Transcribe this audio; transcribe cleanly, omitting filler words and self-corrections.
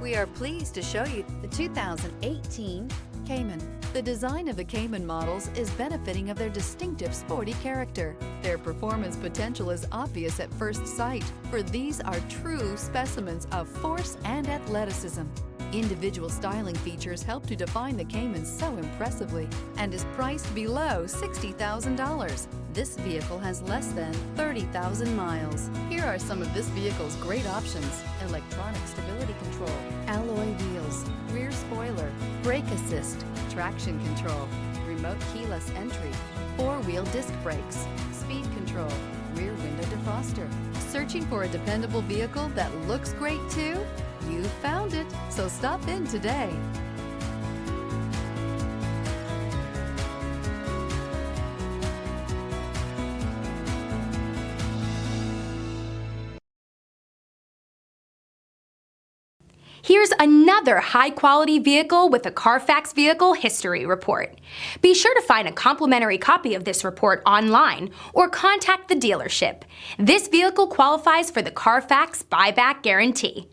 We are pleased to show you the 2018 Cayman. The design of the Cayman models is benefiting of their distinctive sporty character. Their performance potential is obvious at first sight, for these are true specimens of force and athleticism. Individual styling features help to define the Cayman so impressively and is priced below $60,000. This vehicle has less than 30,000 miles. Here are some of this vehicle's great options: electronic stability control, alloy wheels, rear spoiler, brake assist, traction control, remote keyless entry, four-wheel disc brakes, speed control, rear window defroster. Searching for a dependable vehicle that looks great too? You found it, so stop in today. Here's another high-quality vehicle with a Carfax Vehicle History Report. Be sure to find a complimentary copy of this report online or contact the dealership. This vehicle qualifies for the Carfax Buyback Guarantee.